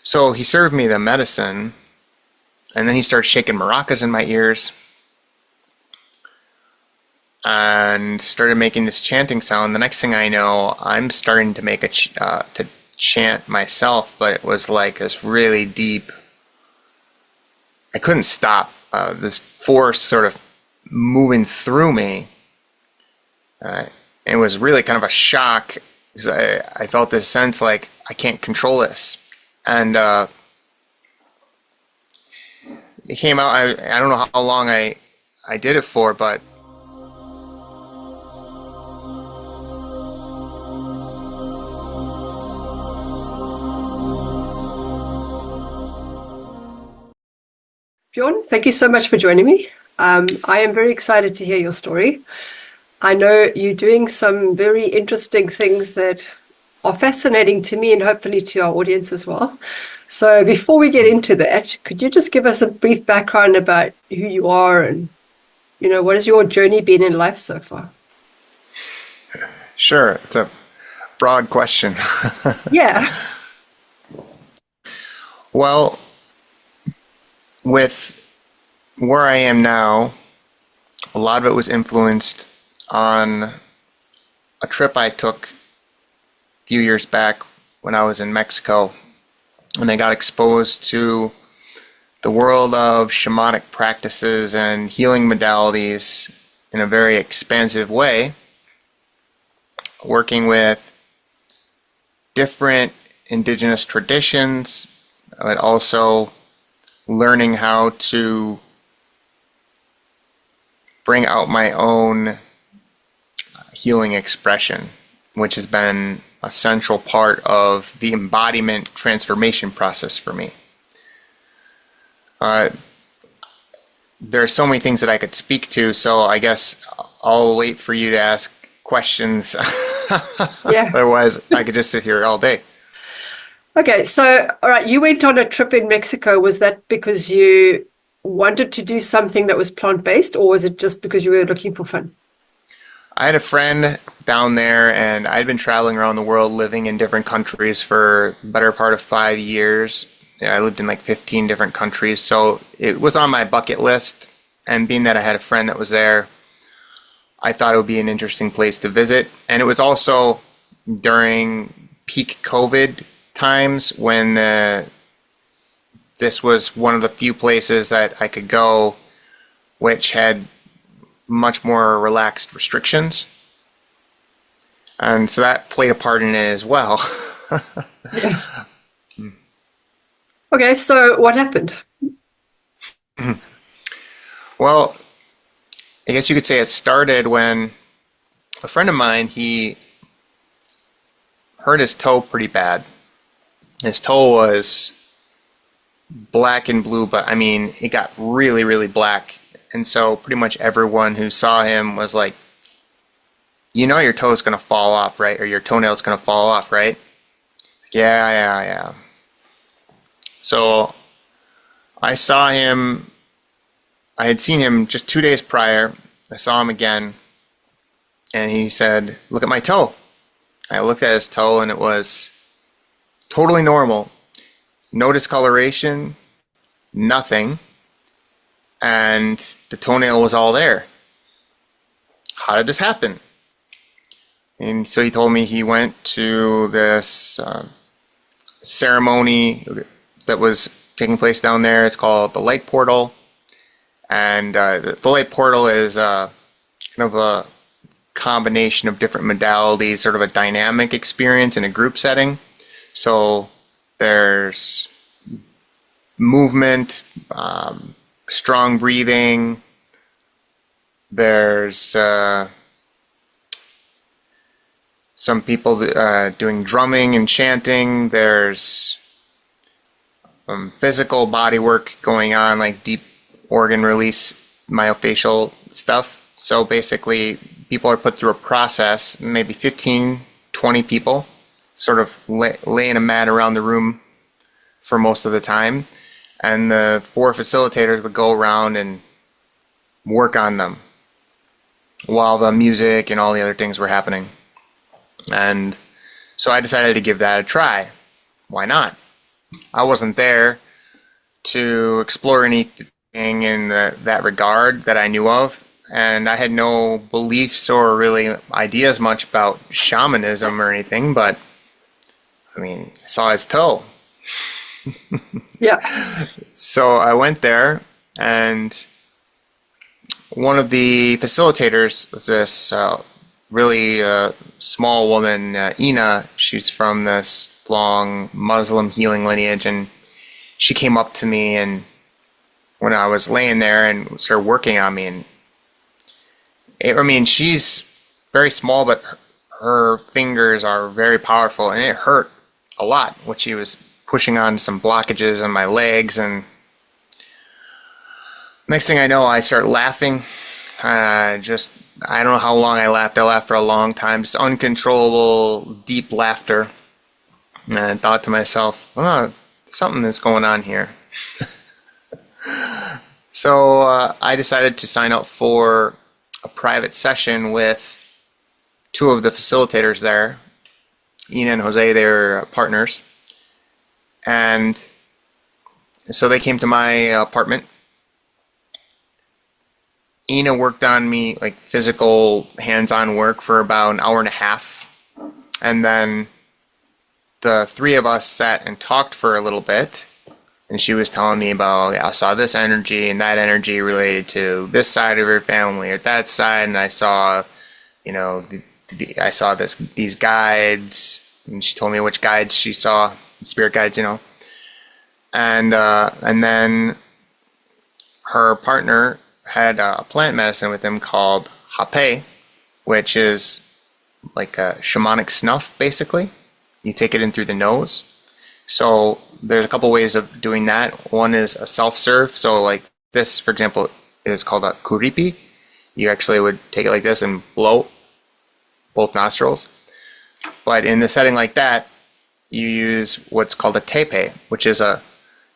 So he served me the medicine, and then he started shaking maracas in my ears and started making this chanting sound. The next thing I know, I'm starting to make to chant myself, but it was like this really deep. I couldn't stop. This force sort of moving through me. It was really kind of a shock because I felt this sense like I can't control this. And it came out, I don't know how long I did it for, but Bjorn, thank you so much for joining me. I am very excited to hear your story. I know you're doing some very interesting things that are fascinating to me and hopefully to our audience as well. So before we get into that, could you just give us a brief background about who you are and, what has your journey been in life so far? sure, it's a broad question. Yeah. Well, with where I am now, a lot of it was influenced on a trip I took a few years back when I was in Mexico, and I got exposed to the world of shamanic practices and healing modalities in a very expansive way, working with different indigenous traditions, but also learning how to bring out my own healing expression, which has been a central part of the embodiment transformation process for me. There are so many things that I could speak to, so I guess I'll wait for you to ask questions. Yeah. Otherwise, I could just sit here all day. Okay, so, all right, you went on a trip in Mexico. Was that because you wanted to do something that was plant-based, or was it just because you were looking for fun? I had a friend down there, and I'd been traveling around the world, living in different countries for the better part of 5 years. Yeah, I lived in like 15 different countries, so it was on my bucket list. And being that I had a friend that was there, I thought it would be an interesting place to visit. And it was also during peak COVID times when this was one of the few places that I could go which had much more relaxed restrictions. And so that played a part in it as well. Yeah. Okay, so what happened? Well, I guess you could say it started when a friend of mine, he hurt his toe pretty bad. His toe was black and blue, but I mean, it got really, really black. And so pretty much everyone who saw him was like, your toe's going to fall off, right? Or your toenail's going to fall off, right? Yeah. So I saw him, I had seen him just 2 days prior. I saw him again, and he said, "Look at my toe." I looked at his toe, and it was totally normal. No discoloration, nothing. And the toenail was all there. How did this happen? And so he told me he went to this ceremony that was taking place down there. It's called the Light Portal. And the Light Portal is kind of a combination of different modalities, sort of a dynamic experience in a group setting. So there's movement, strong breathing, there's some people doing drumming and chanting, there's physical body work going on, like deep organ release, myofascial stuff. So basically, people are put through a process, maybe 15, 20 people, sort of laying a mat around the room for most of the time. And the 4 facilitators would go around and work on them while the music and all the other things were happening. And so I decided to give that a try. Why not? I wasn't there to explore anything in that regard that I knew of. And I had no beliefs or really ideas much about shamanism or anything, but I mean, I saw his toe. Yeah. So I went there, and one of the facilitators was this really small woman, Ina. She's from this long Muslim healing lineage, and she came up to me and when I was laying there and started working on me. And I mean, she's very small, but her fingers are very powerful, and it hurt a lot what she was pushing on some blockages on my legs. And next thing I know, I start laughing. I don't know how long I laughed. I laughed for a long time, just uncontrollable, deep laughter. And I thought to myself, oh, something is going on here. So I decided to sign up for a private session with two of the facilitators there. Ina and Jose, they're partners. And so they came to my apartment. Ina worked on me, like physical hands-on work, for about an hour and a half. And then the three of us sat and talked for a little bit. And she was telling me about, I saw this energy and that energy related to this side of her family or that side. And I saw, I saw these guides. And she told me which guides she saw, spirit guides, And then her partner had a plant medicine with him called hape, which is like a shamanic snuff, basically. You take it in through the nose. So there's a couple ways of doing that. One is a self-serve. So like this, for example, is called a kuripi. You actually would take it like this and blow both nostrils. But in the setting like that, you use what's called a tepe, which is a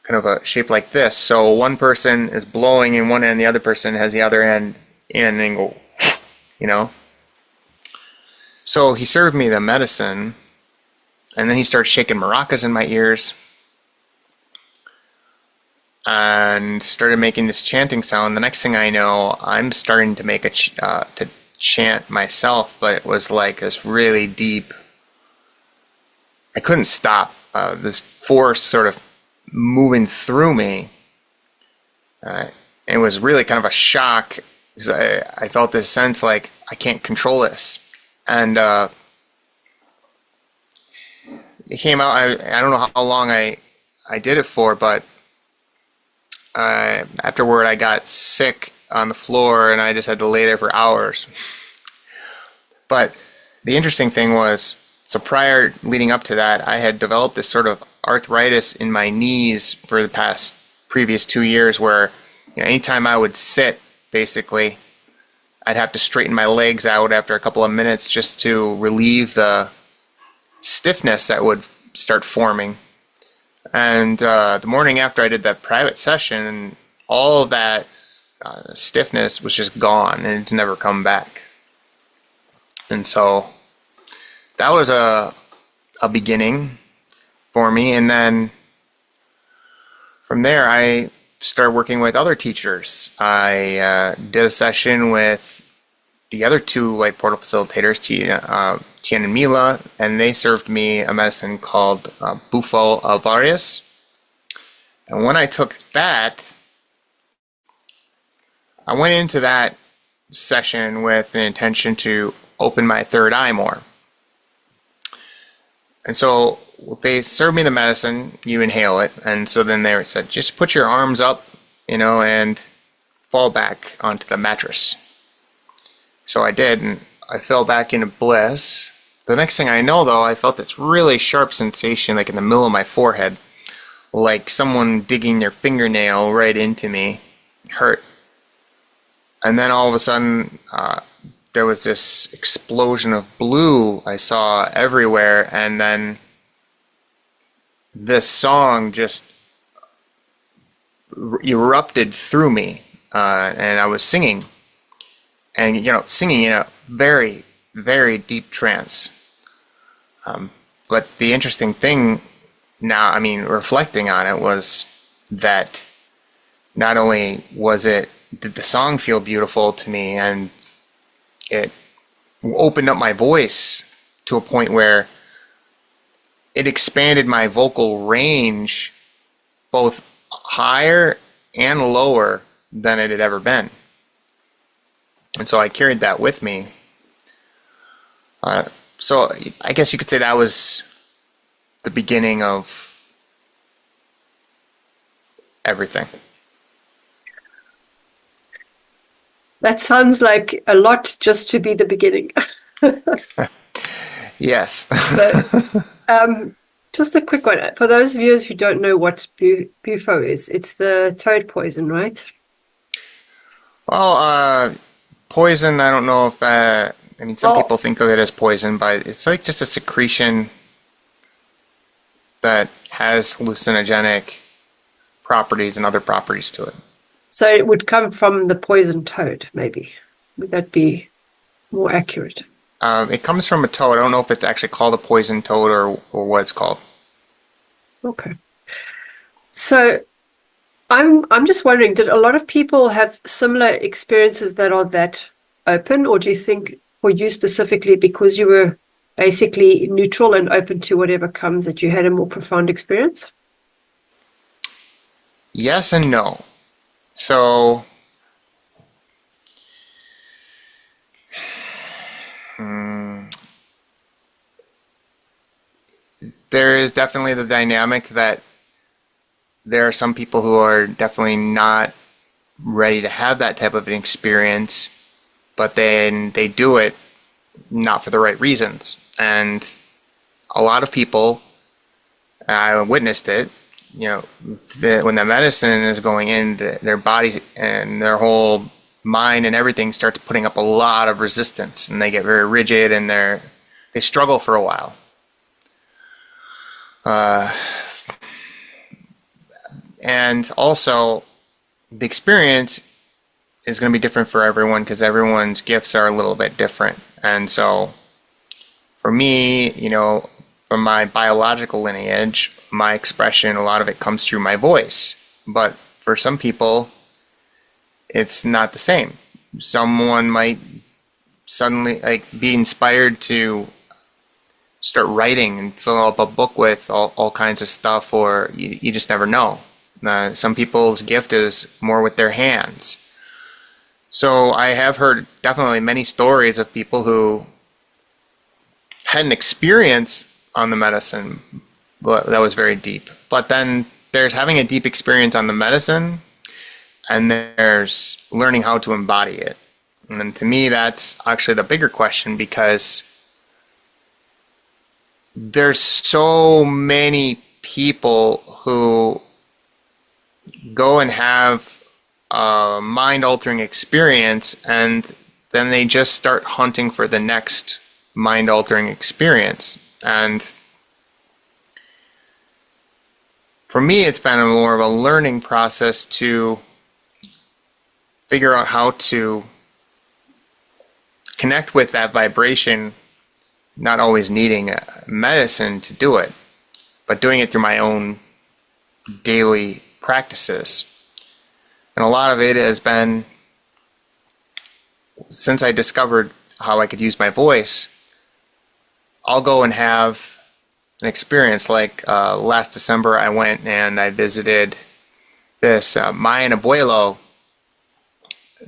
kind of a shape like this. So one person is blowing in one end, the other person has the other end in and go, So he served me the medicine, and then he started shaking maracas in my ears and started making this chanting sound. The next thing I know, I'm starting to make to chant myself, but it was like this really deep. I couldn't stop. This force sort of moving through me. It was really kind of a shock because I felt this sense like I can't control this. And it came out, I don't know how long I did it for, but afterward I got sick on the floor and I just had to lay there for hours. But the interesting thing was, so leading up to that, I had developed this sort of arthritis in my knees for the previous 2 years where anytime I would sit, basically, I'd have to straighten my legs out after a couple of minutes just to relieve the stiffness that would start forming. And the morning after I did that private session, all of that stiffness was just gone and it's never come back. And so that was a beginning for me. And then from there, I started working with other teachers. I did a session with the other two light portal facilitators, Tian and Mila, and they served me a medicine called Bufo alvarius. And when I took that, I went into that session with an intention to open my third eye more. And so they served me the medicine, you inhale it, and so then they said, just put your arms up, and fall back onto the mattress. So I did, and I fell back into bliss. The next thing I know, though, I felt this really sharp sensation, like in the middle of my forehead, like someone digging their fingernail right into me. It hurt. And then all of a sudden, there was this explosion of blue I saw everywhere, and then this song just erupted through me, and I was singing, and singing in a very, very deep trance. But the interesting thing now, I mean, reflecting on it was that not only did the song feel beautiful to me, and it opened up my voice to a point where it expanded my vocal range both higher and lower than it had ever been. And so I carried that with me. So I guess you could say that was the beginning of everything. That sounds like a lot just to be the beginning. Yes. Just a quick one. For those viewers who don't know what Bufo is, it's the toad poison, right? Well, poison, I don't know if, some people think of it as poison, but it's like just a secretion that has hallucinogenic properties and other properties to it. So it would come from the poison toad, maybe. Would that be more accurate? It comes from a toad. I don't know if it's actually called a poison toad or what it's called. Okay. So I'm just wondering, did a lot of people have similar experiences that are that open, or do you think for you specifically, because you were basically neutral and open to whatever comes, that you had a more profound experience? Yes and no. So, there is definitely the dynamic that there are some people who are definitely not ready to have that type of an experience, but then they do it not for the right reasons. And a lot of people, I witnessed it, when the medicine is going in, their body and their whole mind and everything starts putting up a lot of resistance, and they get very rigid, and they struggle for a while. And also, the experience is going to be different for everyone because everyone's gifts are a little bit different. And so, for me, from my biological lineage, my expression, a lot of it comes through my voice. But for some people, it's not the same. Someone might suddenly be inspired to start writing and fill up a book with all kinds of stuff, or you just never know. Some people's gift is more with their hands. So I have heard definitely many stories of people who had an experience on the medicine that was very deep. But then there's having a deep experience on the medicine, and there's learning how to embody it. And to me, that's actually the bigger question, because there's so many people who go and have a mind-altering experience, and then they just start hunting for the next mind-altering experience. And for me, it's been more of a learning process to figure out how to connect with that vibration, not always needing a medicine to do it, but doing it through my own daily practices. And a lot of it has been, since I discovered how I could use my voice, I'll go and have an experience. Like last December, I went and I visited this Mayan abuelo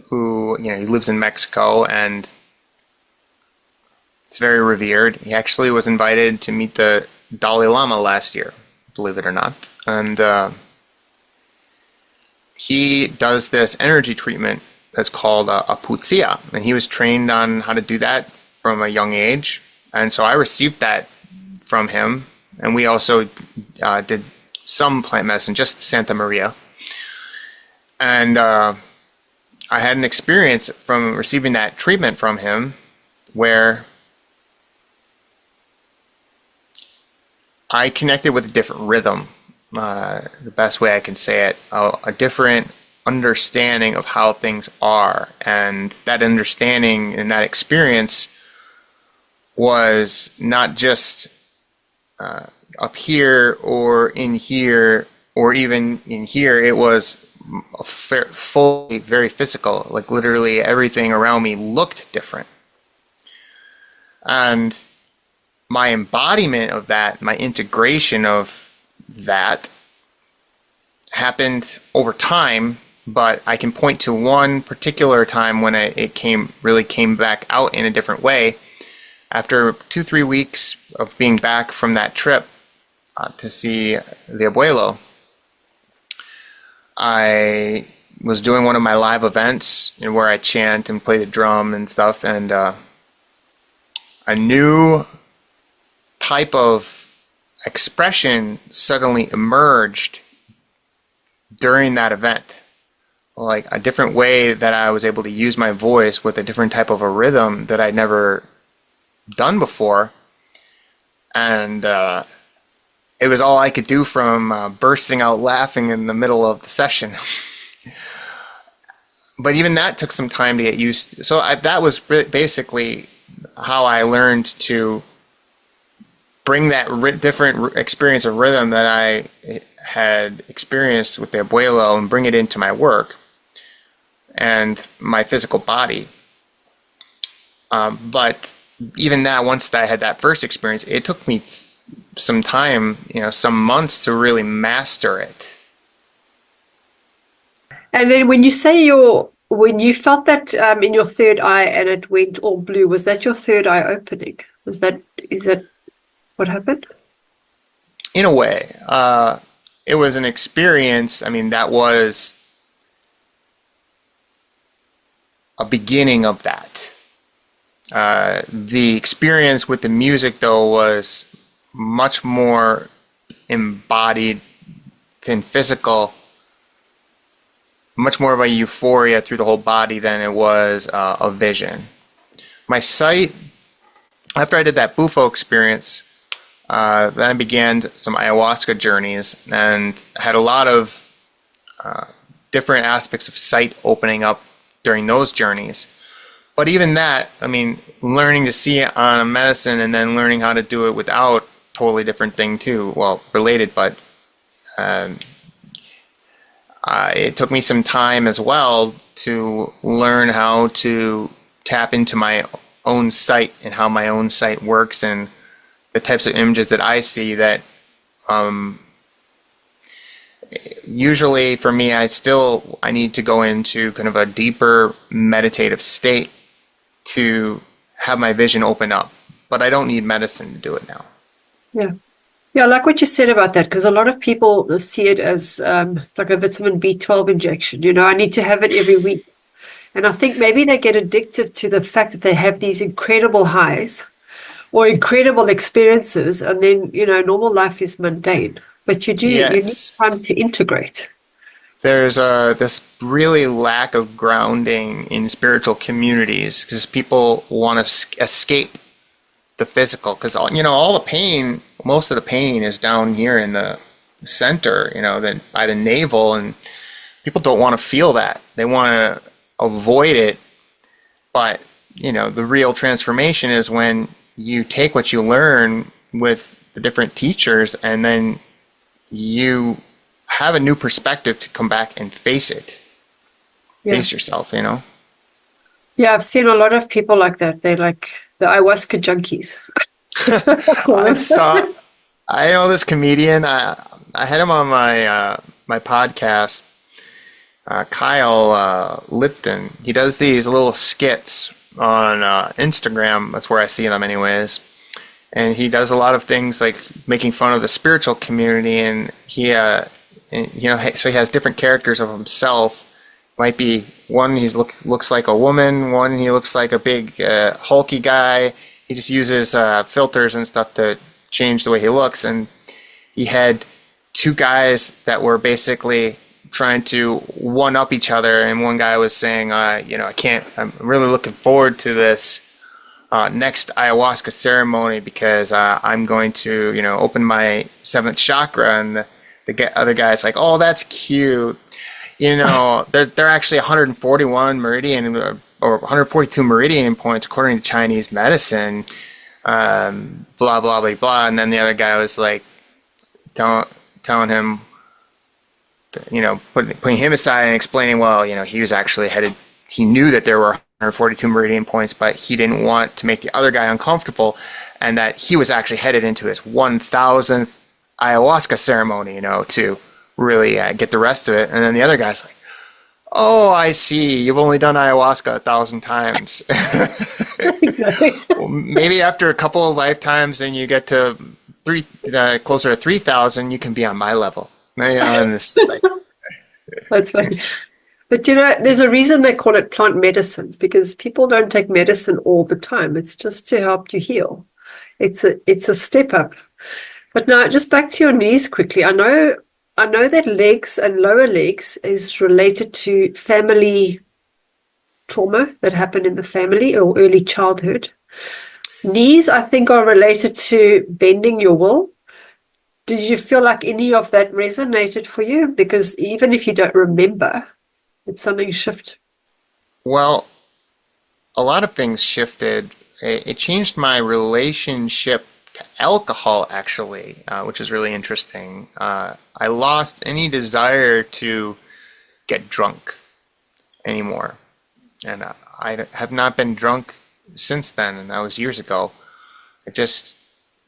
who, he lives in Mexico, and it's very revered. He actually was invited to meet the Dalai Lama last year, believe it or not. And he does this energy treatment that's called a putzia, and he was trained on how to do that from a young age. And so I received that from him, and we also did some plant medicine, just Santa Maria. And I had an experience from receiving that treatment from him where I connected with a different rhythm, the best way I can say it, a different understanding of how things are. And that understanding and that experience was not just up here or in here or even in here. It was fully very physical. Like literally everything around me looked different. And my embodiment of that, my integration of that happened over time, but I can point to one particular time when it really came back out in a different way. After 2-3 weeks of being back from that trip to see the abuelo, I was doing one of my live events, where I chant and play the drum and stuff, and a new type of expression suddenly emerged during that event. Like a different way that I was able to use my voice with a different type of a rhythm that I'd never done before. And it was all I could do from bursting out laughing in the middle of the session. But even that took some time to get used to. So that was basically how I learned to bring that different experience of rhythm that I had experienced with the abuelo and bring it into my work and my physical body. But even that, once I had that first experience, it took me some time, some months to really master it. And then when you say when you felt that in your third eye and it went all blue, was that your third eye opening? Is that what happened? In a way, it was an experience. I mean, that was a beginning of that. The experience with the music, though, was much more embodied than physical, much more of a euphoria through the whole body than it was a vision. My sight, after I did that Bufo experience, then I began some ayahuasca journeys and had a lot of different aspects of sight opening up during those journeys. But even that, I mean, learning to see it on a medicine and then learning how to do it without, totally different thing too. Well, related, but it took me some time as well to learn how to tap into my own sight and how my own sight works and the types of images that I see that usually for me, I need to go into kind of a deeper meditative state to have my vision open up. But I don't need medicine to do it now. Yeah. Yeah, I like what you said about that, because a lot of people see it as it's like a vitamin B12 injection. I need to have it every week. And I think maybe they get addicted to the fact that they have these incredible highs or incredible experiences, and then, normal life is mundane. But you need time to integrate. There's this really lack of grounding in spiritual communities because people want to escape the physical, because all the pain, most of the pain is down here in the center, by the navel, and people don't want to feel that. They want to avoid it. But the real transformation is when you take what you learn with the different teachers and then you have a new perspective to come back and face it. Yeah. Face yourself, Yeah, I've seen a lot of people like that. They're like the ayahuasca junkies. I know this comedian. I had him on my podcast, Kyle Lipton. He does these little skits on Instagram. That's where I see them anyways. And he does a lot of things like making fun of the spiritual community, and so he has different characters of himself. Might be one looks like a woman, one he looks like a big hulky guy. He just uses filters and stuff to change the way he looks. And he had two guys that were basically trying to one up each other, and one guy was saying, I'm really looking forward to this next ayahuasca ceremony because I'm going to, open my 7th chakra. And the other guy's like, oh, that's cute. They're actually 141 meridian or 142 meridian points according to Chinese medicine. Blah, blah, blah, blah. And then the other guy was like, telling him, putting him aside and explaining, well, he was actually headed, he knew that there were 142 meridian points, but he didn't want to make the other guy uncomfortable, and that he was actually headed into his 1000th ayahuasca ceremony, to really get the rest of it. And then the other guy's like, oh, I see. You've only done ayahuasca 1,000 times. Exactly. Well, maybe after a couple of lifetimes and you get to closer to 3,000, you can be on my level. And this, That's funny. But there's a reason they call it plant medicine, because people don't take medicine all the time. It's just to help you heal. It's a step up. But now, just back to your knees quickly. I know that legs and lower legs is related to family trauma that happened in the family or early childhood. Knees, I think, are related to bending your will. Did you feel like any of that resonated for you? Because even if you don't remember, it's something shift. well, a lot of things shifted. It changed my relationship to alcohol, actually, which is really interesting. I lost any desire to get drunk anymore. And I have not been drunk since then, and that was years ago. It just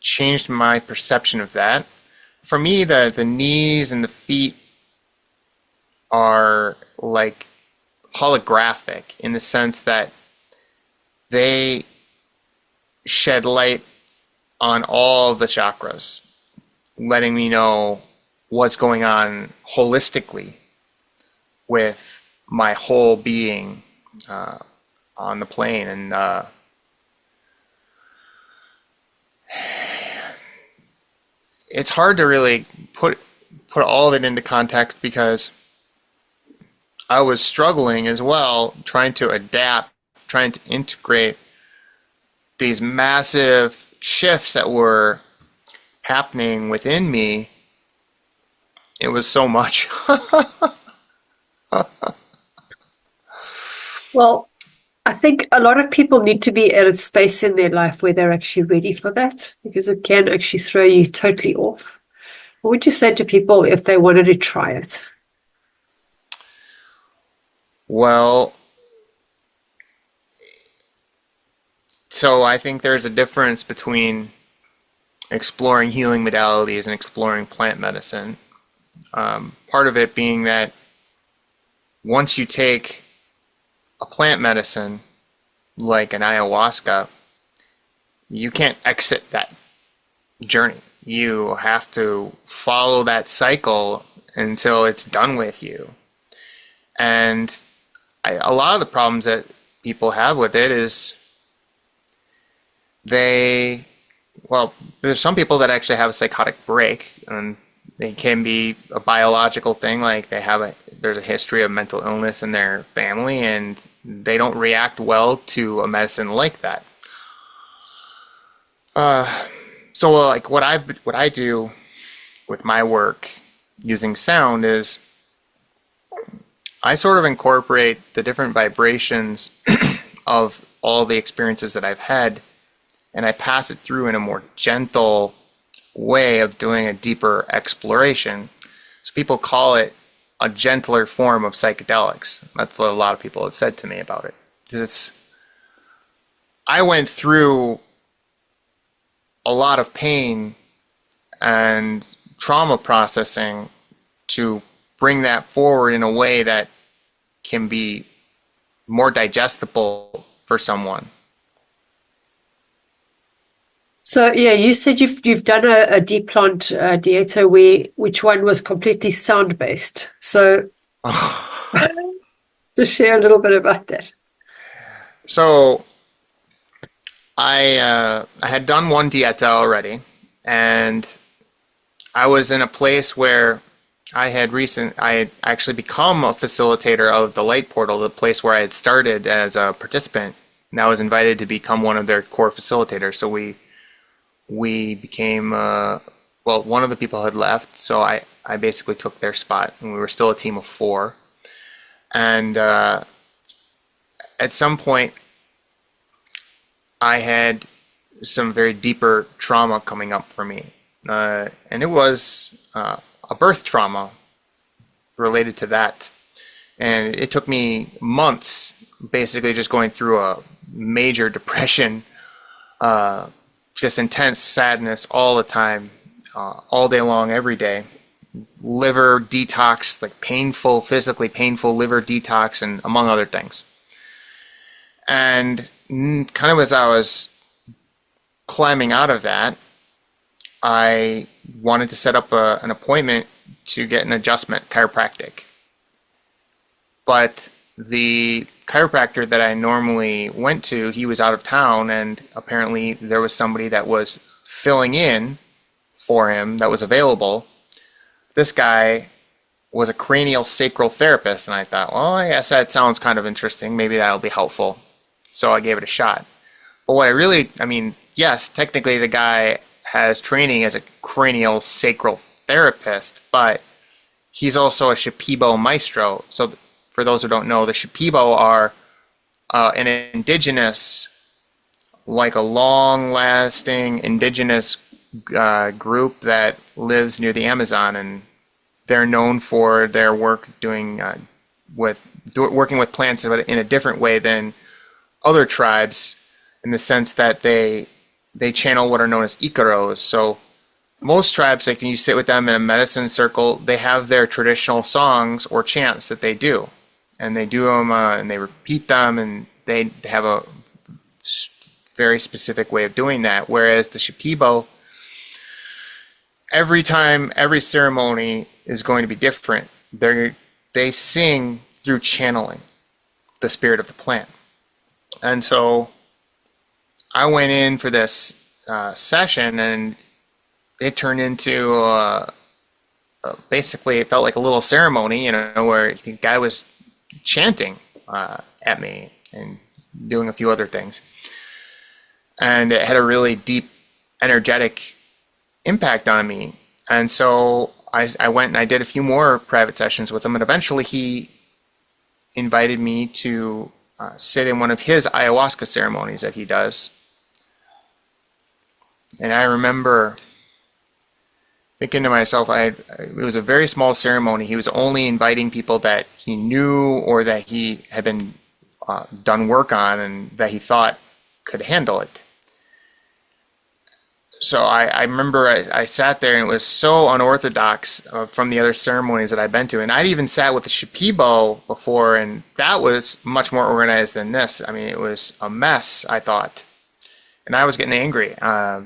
changed my perception of that. For me, the knees and the feet are like holographic in the sense that they shed light on all the chakras, letting me know what's going on holistically with my whole being on the plane. And it's hard to really put all of it into context, because I was struggling as well, trying to adapt, trying to integrate these massive shifts that were happening within me. It was so much. Well, I think a lot of people need to be at a space in their life where they're actually ready for that, because it can actually throw you totally off. What would you say to people if they wanted to try it? Well, so I think there's a difference between exploring healing modalities and exploring plant medicine. Part of it being that once you take a plant medicine like an ayahuasca, you can't exit that journey. You have to follow that cycle until it's done with you. And a lot of the problems that people have with it is there's some people that actually have a psychotic break, and it can be a biological thing, like there's a history of mental illness in their family, and they don't react well to a medicine like that. So like what I do with my work using sound is I sort of incorporate the different vibrations of all the experiences that I've had, and I pass it through in a more gentle way of doing a deeper exploration. So people call it a gentler form of psychedelics. That's what a lot of people have said to me about it. I went through a lot of pain and trauma processing to bring that forward in a way that can be more digestible for someone. So yeah, you said you've done a deep plant dieta which one was completely sound based. So just share a little bit about that. So I had done one dieta already, and I was in a place where I had actually become a facilitator of the Light Portal, the place where I had started as a participant, and I was invited to become one of their core facilitators. So we became, one of the people had left, so I basically took their spot, and we were still a team of 4. And at some point, I had some very deeper trauma coming up for me and it was a birth trauma related to that. And it took me months, basically just going through a major depression, just intense sadness all the time, all day long, every day. Liver detox, like painful, physically painful liver detox, and among other things. And kind of as I was climbing out of that, I wanted to set up an appointment to get an adjustment chiropractic. But the chiropractor that I normally went to, he was out of town, and apparently there was somebody that was filling in for him that was available. This guy was a cranial sacral therapist, and I thought, well, I guess that sounds kind of interesting. Maybe that'll be helpful. So I gave it a shot. But what yes, technically the guy has training as a cranial sacral therapist, but he's also a Shipibo maestro. So for those who don't know, the Shipibo are an indigenous, like a long-lasting indigenous group that lives near the Amazon, and they're known for their work doing working with plants in a different way than other tribes, in the sense that they channel what are known as ikaros. So most tribes, like when you sit with them in a medicine circle, they have their traditional songs or chants that they do, and they do them and they repeat them, and they have a very specific way of doing that. Whereas the Shipibo, every time, every ceremony is going to be different. They sing through channeling the spirit of the plant. And so I went in for this session, and it turned into basically, it felt like a little ceremony, where the guy was chanting at me and doing a few other things. And it had a really deep energetic impact on me. And so I went and I did a few more private sessions with him, and eventually he invited me to sit in one of his ayahuasca ceremonies that he does. And I remember thinking to myself, it was a very small ceremony. He was only inviting people that he knew or that he had been done work on and that he thought could handle it. So I remember I sat there, and it was so unorthodox from the other ceremonies that I'd been to. And I'd even sat with the Shipibo before, and that was much more organized than this. I mean, it was a mess, I thought. And I was getting angry,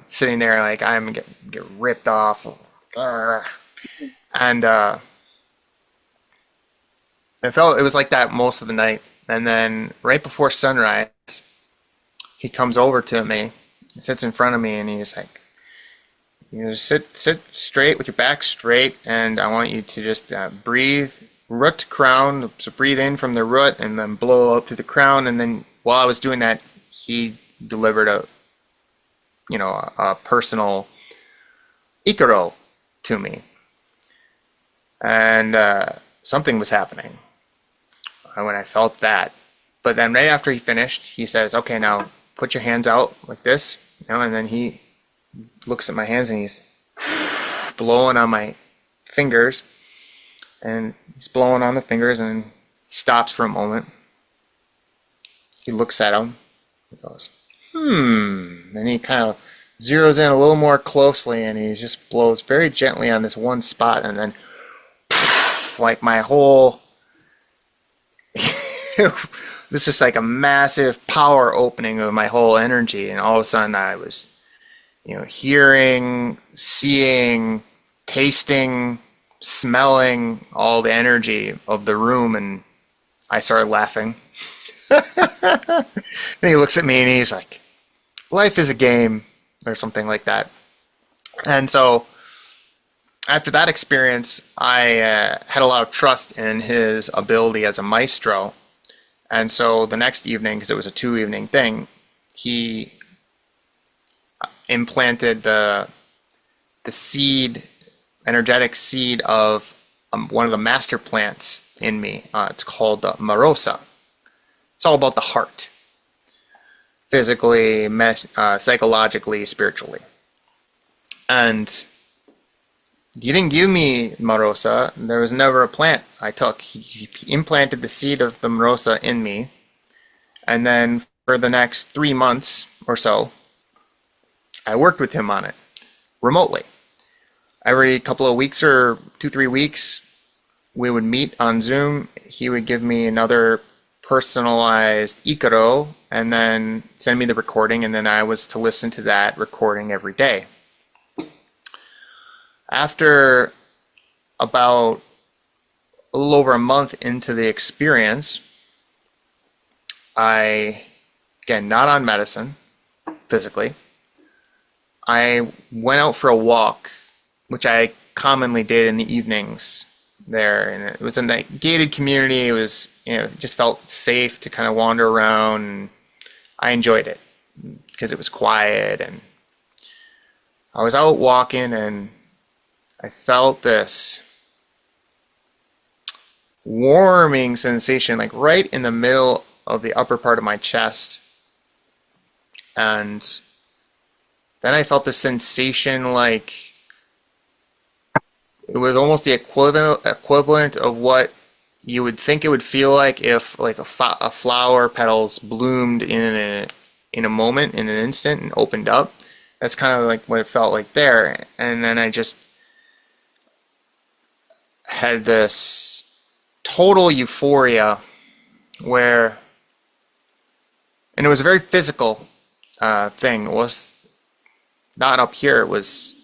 sitting there like I'm getting ripped off. And it was like that most of the night. And then right before sunrise, he comes over to me, sits in front of me, and he's like, sit straight with your back straight, and I want you to just breathe root to crown. So breathe in from the root and then blow out through the crown. And then while I was doing that, he delivered a personal ikaro to me. And something was happening when I felt that. But then right after he finished, he says, okay, now put your hands out like this. And then he looks at my hands, and he's blowing on my fingers. And he's blowing on the fingers, and he stops for a moment. He looks at them. He goes, And he kind of zeroes in a little more closely, and he just blows very gently on this one spot, and then like my whole it was just like a massive power opening of my whole energy. And all of a sudden I was hearing, seeing, tasting, smelling all the energy of the room, and I started laughing. And he looks at me and he's like, life is a game, or something like that. And so after that experience, I had a lot of trust in his ability as a maestro. And so the next evening, because it was a 2-evening thing, he implanted the seed, energetic seed of one of the master plants in me. It's called the Marosa. It's all about the heart, physically, psychologically, spiritually. And he didn't give me Marosa. There was never a plant I took. He implanted the seed of the Marosa in me. And then for the next 3 months or so, I worked with him on it remotely. Every couple of weeks or 2, 3 weeks, we would meet on Zoom. He would give me another personalized Ikaro and then send me the recording, and then I was to listen to that recording every day. After about a little over a month into the experience, I, again, not on medicine physically, I went out for a walk, which I commonly did in the evenings there, and it was in a gated community. It was, it just felt safe to kind of wander around, and I enjoyed it because it was quiet. And I was out walking, and I felt this warming sensation, like right in the middle of the upper part of my chest. And then I felt this sensation like it was almost the equivalent of what you would think it would feel like if like a flower petals bloomed in a moment, in an instant, and opened up. That's kind of like what it felt like there. And then I just had this total euphoria where, and it was a very physical thing. It was not up here, it was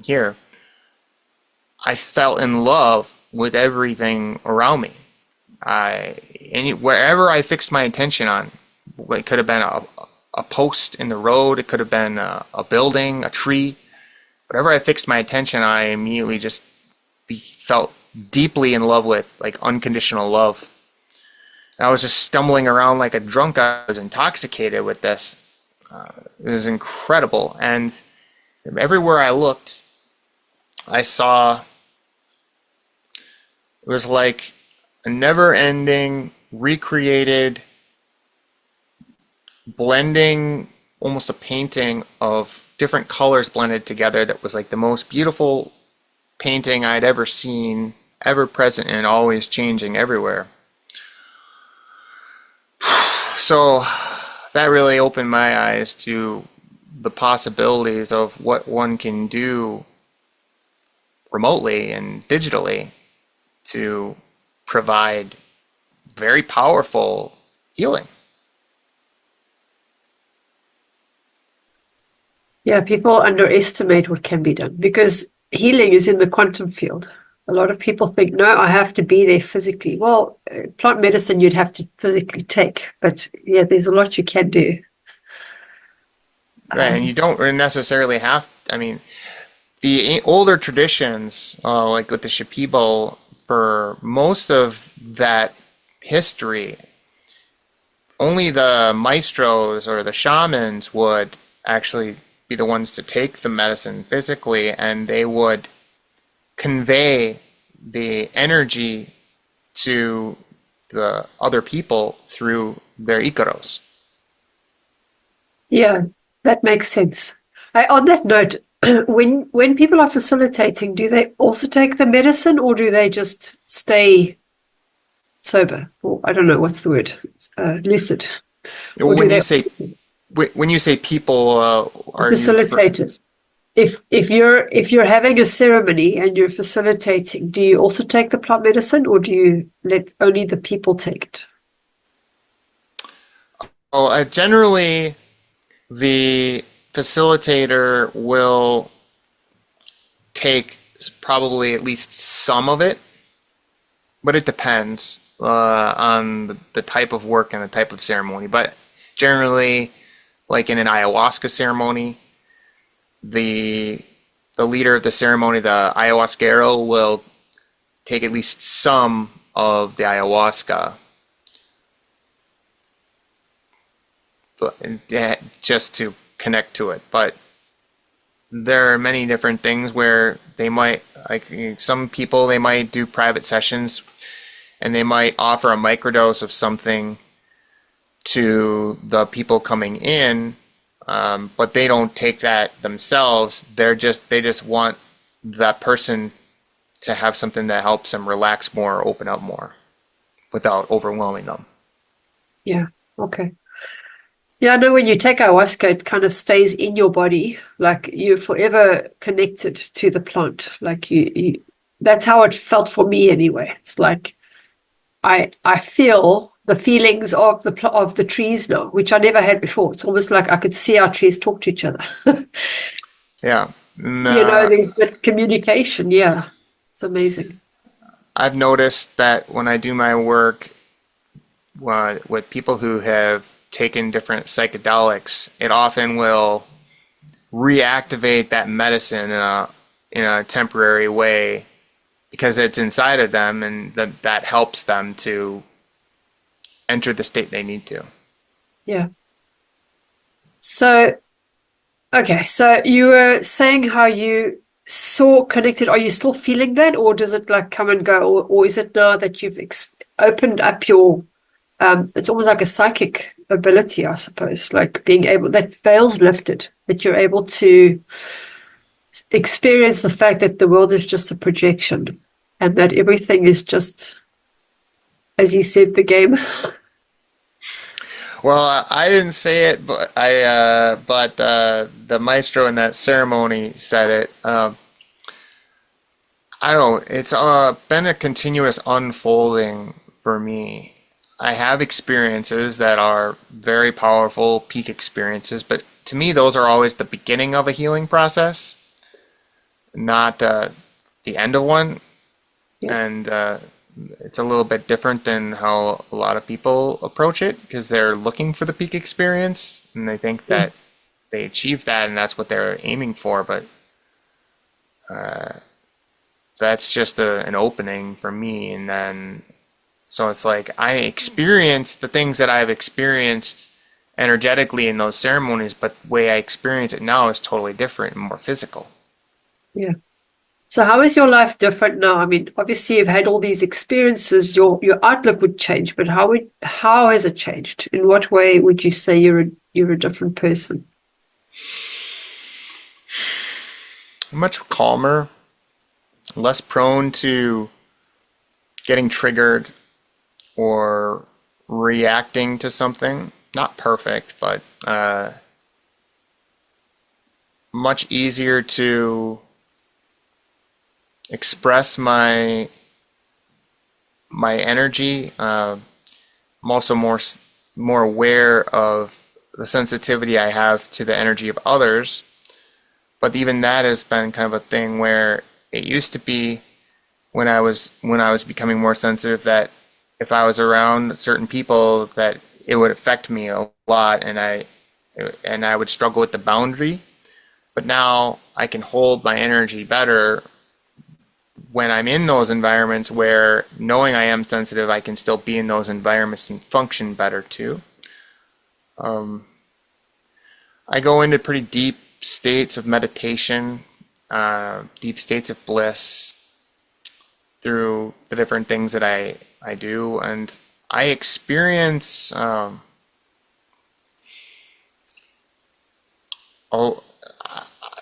here. I felt in love with everything around me. Wherever I fixed my attention on, it could have been a post in the road, it could have been a building, a tree. Whatever I fixed my attention, I immediately just felt deeply in love with, like unconditional love. And I was just stumbling around like a drunk. I was intoxicated with this. It was incredible. And everywhere I looked, I saw, it was like a never-ending, recreated, blending, almost a painting of different colors blended together that was like the most beautiful painting I'd ever seen, ever present and always changing everywhere. So that really opened my eyes to the possibilities of what one can do remotely and digitally to provide very powerful healing. Yeah, people underestimate what can be done because healing is in the quantum field. A lot of people think, no, I have to be there physically. Well, plant medicine you'd have to physically take, but yeah, there's a lot you can do. Right, and you don't necessarily have, I mean, the older traditions, like with the Shipibo, for most of that history, only the maestros or the shamans would actually be the ones to take the medicine physically, and they would convey the energy to the other people through their ikaros. Yeah, that makes sense. On that note, when people are facilitating, do they also take the medicine or do they just stay sober? Or I don't know, what's the word? Lucid. Or When you say people, are facilitators? If you're having a ceremony and you're facilitating, do you also take the plant medicine or do you let only the people take it? Generally, the facilitator will take probably at least some of it, but it depends on the type of work and the type of ceremony. But generally, like in an ayahuasca ceremony, the leader of the ceremony, the ayahuasquero, will take at least some of the ayahuasca, but just to connect to it. But there are many different things where they might, like some people, they might do private sessions and they might offer a microdose of something to the people coming in, but they don't take that themselves. They just want that person to have something that helps them relax more, open up more without overwhelming them. Yeah. Okay. Yeah, I know when you take ayahuasca, it kind of stays in your body, like you're forever connected to the plant. Like that's how it felt for me anyway. It's like I feel the feelings of the trees now, which I never had before. It's almost like I could see our trees talk to each other. Yeah. There's that communication. Yeah, it's amazing. I've noticed that when I do my work with people who have taken different psychedelics, it often will reactivate that medicine in a temporary way because it's inside of them, and that helps them to enter the state they need to. Yeah. So, okay. So you were saying how you saw connected. Are you still feeling that, or does it like come and go, or is it now that you've opened up your it's almost like a psychic ability, I suppose, like being able, that veil's lifted, that you're able to experience the fact that the world is just a projection and that everything is just, as you said, the game. Well, I didn't say it, but the maestro in that ceremony said it. I don't. It's been a continuous unfolding for me. I have experiences that are very powerful, peak experiences, but to me, those are always the beginning of a healing process, not the end of one. Yeah. And it's a little bit different than how a lot of people approach it because they're looking for the peak experience and they think that they achieve that and that's what they're aiming for, but that's just an opening for me. And then so it's like I experience the things that I've experienced energetically in those ceremonies, but the way I experience it now is totally different and more physical. Yeah. So how is your life different now? I mean, obviously you've had all these experiences, your outlook would change, but how has it changed? In what way would you say you're a different person? Much calmer, less prone to getting triggered or reacting to something. Not perfect, but much easier to express my energy. I'm also more aware of the sensitivity I have to the energy of others. But even that has been kind of a thing where it used to be when I was becoming more sensitive that if I was around certain people that it would affect me a lot and I would struggle with the boundary. But now I can hold my energy better when I'm in those environments where knowing I am sensitive, I can still be in those environments and function better too. I go into pretty deep states of meditation, deep states of bliss through the different things that I do, and I experience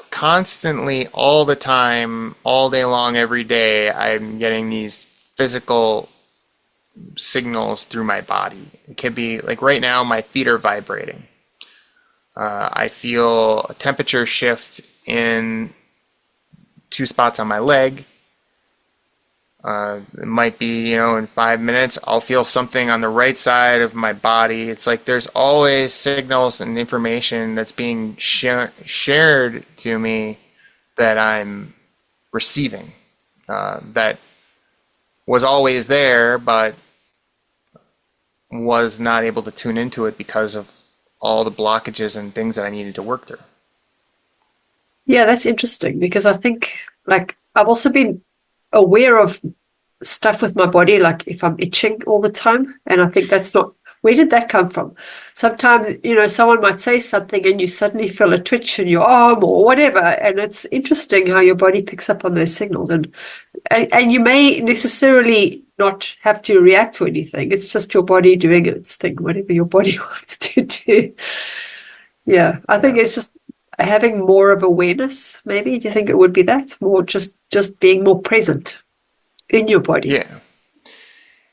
constantly, all the time, all day long, every day, I'm getting these physical signals through my body. It could be like right now, my feet are vibrating. I feel a temperature shift in 2 spots on my leg. It might be, in 5 minutes, I'll feel something on the right side of my body. It's like there's always signals and information that's being shared to me that I'm receiving. That was always there, but was not able to tune into it because of all the blockages and things that I needed to work through. Yeah, that's interesting because I think, like, I've also been aware of stuff with my body, like if I'm itching all the time, and I think that's not, where did that come from? Sometimes, someone might say something and you suddenly feel a twitch in your arm or whatever, and it's interesting how your body picks up on those signals, and you may necessarily not have to react to anything. It's just your body doing its thing, whatever your body wants to do. Yeah, I think it's just, having more of awareness, maybe? Do you think it would be that? More just being more present in your body? Yeah.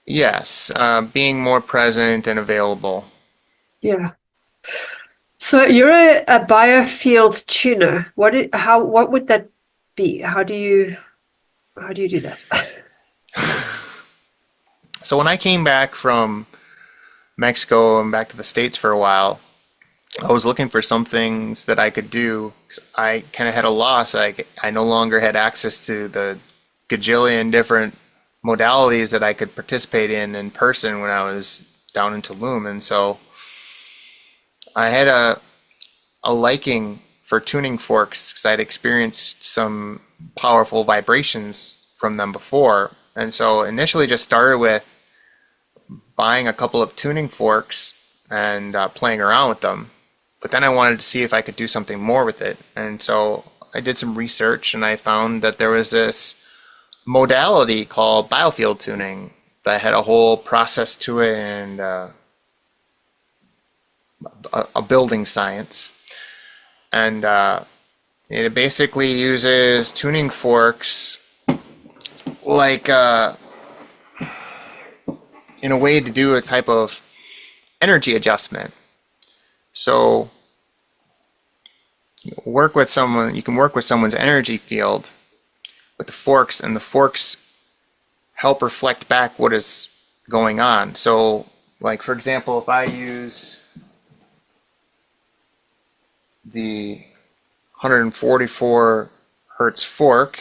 Yes. Being more present and available. Yeah. So you're a Biofield tuner. What would that be? How do you do that? So when I came back from Mexico and back to the States for a while, I was looking for some things that I could do. 'Cause I kind of had a loss. I no longer had access to the gajillion different modalities that I could participate in person when I was down in Tulum. And so I had a liking for tuning forks because I'd experienced some powerful vibrations from them before. And so initially just started with buying a couple of tuning forks and playing around with them. But then I wanted to see if I could do something more with it. And so I did some research and I found that there was this modality called Biofield tuning that had a whole process to it and a building science. And it basically uses tuning forks like in a way to do a type of energy adjustment. So you can work with someone's energy field with the forks, and the forks help reflect back what is going on. So, like for example, if I use the 144 hertz fork,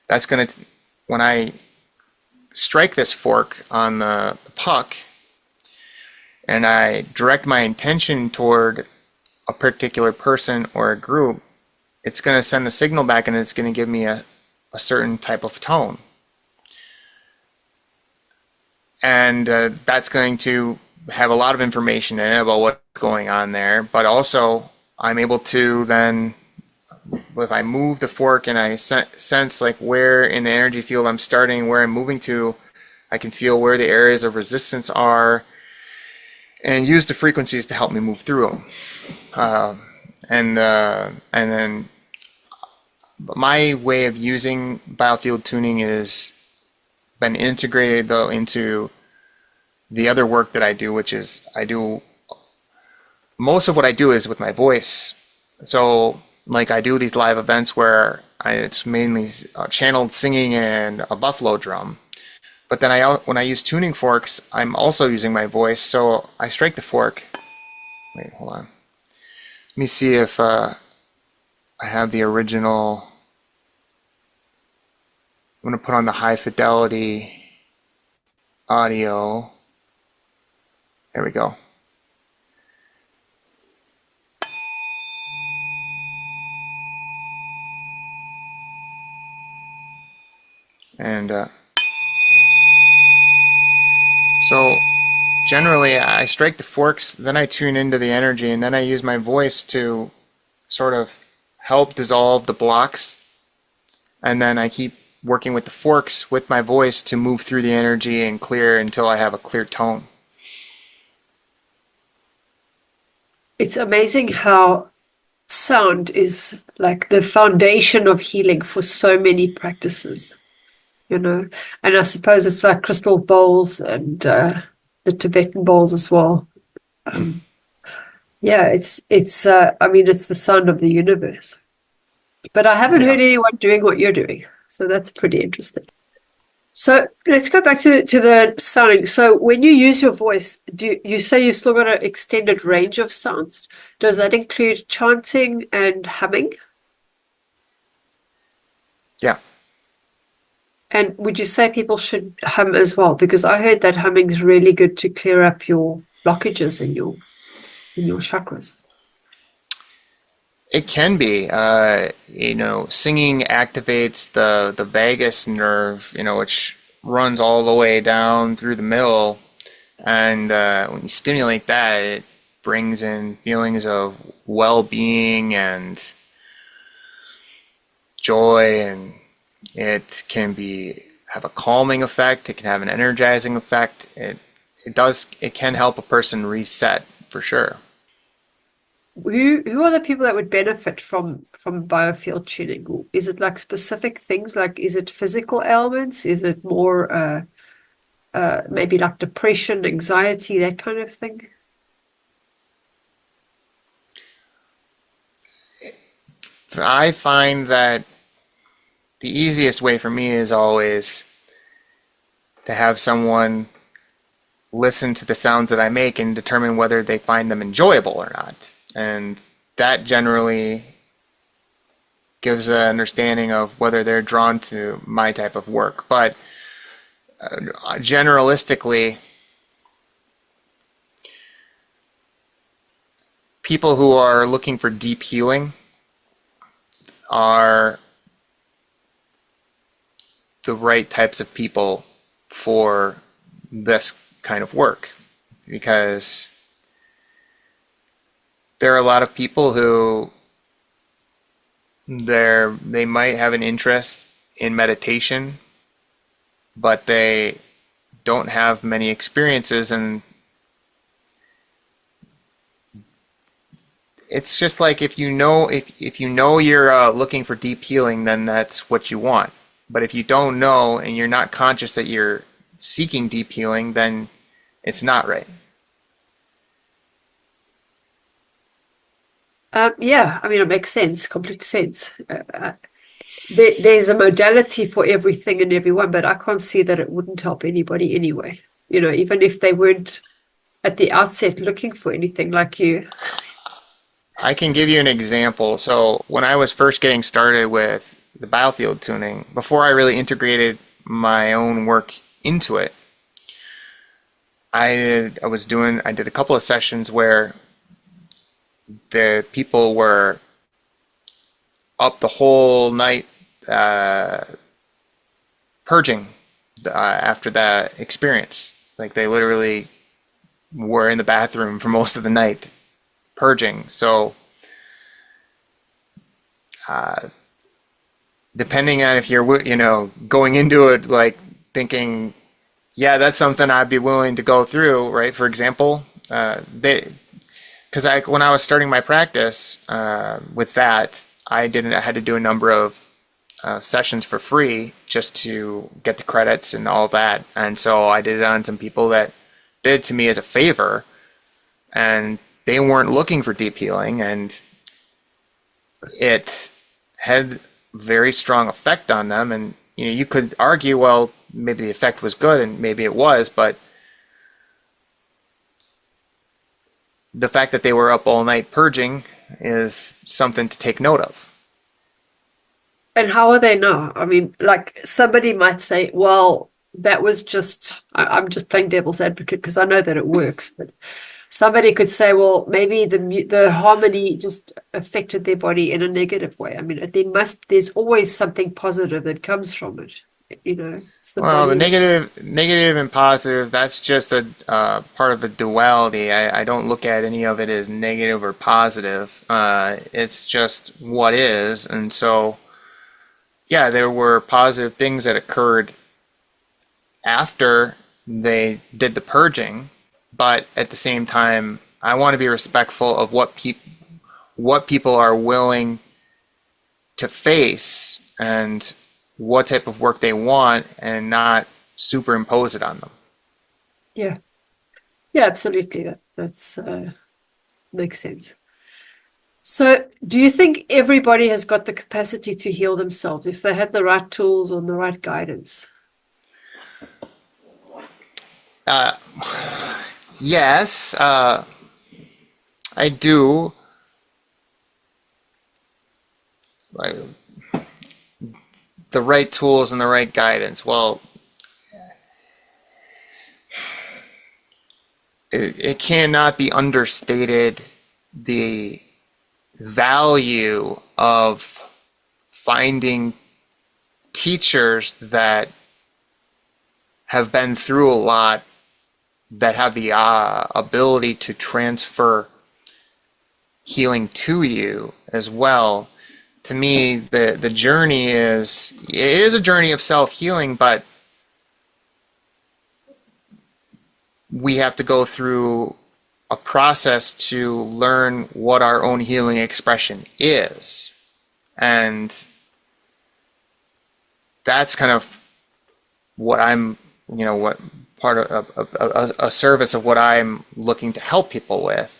that's going to, when I strike this fork on the puck and I direct my intention toward a particular person or a group, it's going to send a signal back and it's going to give me a certain type of tone. And that's going to have a lot of information in it about what's going on there, but also I'm able to then, if I move the fork and I sense like where in the energy field I'm starting, where I'm moving to, I can feel where the areas of resistance are and use the frequencies to help me move through them. And then my way of using Biofield tuning is been integrated though into the other work that I do, which is most of what I do is with my voice. So like I do these live events where it's mainly channeled singing and a buffalo drum. But then when I use tuning forks, I'm also using my voice. So I strike the fork. Wait, hold on. Let me see if I have the original. I'm going to put on the high fidelity audio. There we go. And so generally I strike the forks, then I tune into the energy, and then I use my voice to sort of help dissolve the blocks. And then I keep working with the forks with my voice to move through the energy and clear until I have a clear tone. It's amazing how sound is like the foundation of healing for so many practices, and I suppose it's like crystal bowls and the Tibetan bowls as well. Yeah, I mean, it's the sound of the universe. But I haven't heard anyone doing what you're doing, so that's pretty interesting. So let's go back to the sounding. So when you use your voice, do you say you still got an extended range of sounds? Does that include chanting and humming? Yeah. And would you say people should hum as well? Because I heard that humming is really good to clear up your blockages in your chakras. It can be. Singing activates the vagus nerve, which runs all the way down through the middle. And when you stimulate that, it brings in feelings of well-being and joy, and it can have a calming effect. It can have an energizing effect. It can help a person reset for sure. who are the people that would benefit from biofield tuning? Is it like specific things? Like, is it physical ailments? Is it more maybe like depression, anxiety, that kind of thing? I find that the easiest way for me is always to have someone listen to the sounds that I make and determine whether they find them enjoyable or not. And that generally gives an understanding of whether they're drawn to my type of work. But generalistically, people who are looking for deep healing are the right types of people for this kind of work, because there are a lot of people who they might have an interest in meditation, but they don't have many experiences, and it's just like if you know you're looking for deep healing, then that's what you want. But if you don't know and you're not conscious that you're seeking deep healing, then it's not right. Yeah, I mean, it makes sense, complete sense. There's a modality for everything and everyone, but I can't see that it wouldn't help anybody anyway. You know, even if they weren't at the outset looking for anything like you. I can give you an example. So when I was first getting started with the Biofield tuning, before I really integrated my own work into it, I did a couple of sessions where the people were up the whole night purging after that experience. Like they literally were in the bathroom for most of the night purging. So depending on if you're going into it like thinking, yeah, that's something I'd be willing to go through, right? For example, because when I was starting my practice with that, I had to do a number of sessions for free just to get the credits and all that. And so I did it on some people that did it to me as a favor, and they weren't looking for deep healing, and it had very strong effect on them. And you could argue, well, maybe the effect was good, and maybe it was, but the fact that they were up all night purging is something to take note of. And how are they now? I mean, like somebody might say, well, that was just, I'm just playing devil's advocate because I know that it works, but somebody could say, well, maybe the harmony just affected their body in a negative way. I mean, there's always something positive that comes from it. It's the Well, the body. negative and positive, that's just a part of a duality. I don't look at any of it as negative or positive. It's just what is. And so, yeah, there were positive things that occurred after they did the purging, but at the same time, I want to be respectful of what people are willing to face and what type of work they want, and not superimpose it on them. Yeah. Yeah, absolutely. That's makes sense. So, do you think everybody has got the capacity to heal themselves if they had the right tools or the right guidance? Yes, I do. Like, the right tools and the right guidance. Well, it cannot be understated the value of finding teachers that have been through a lot, that have the ability to transfer healing to you as well. To me, the journey is a journey of self-healing, but we have to go through a process to learn what our own healing expression is. And that's kind of what I'm, what part of a service of what I'm looking to help people with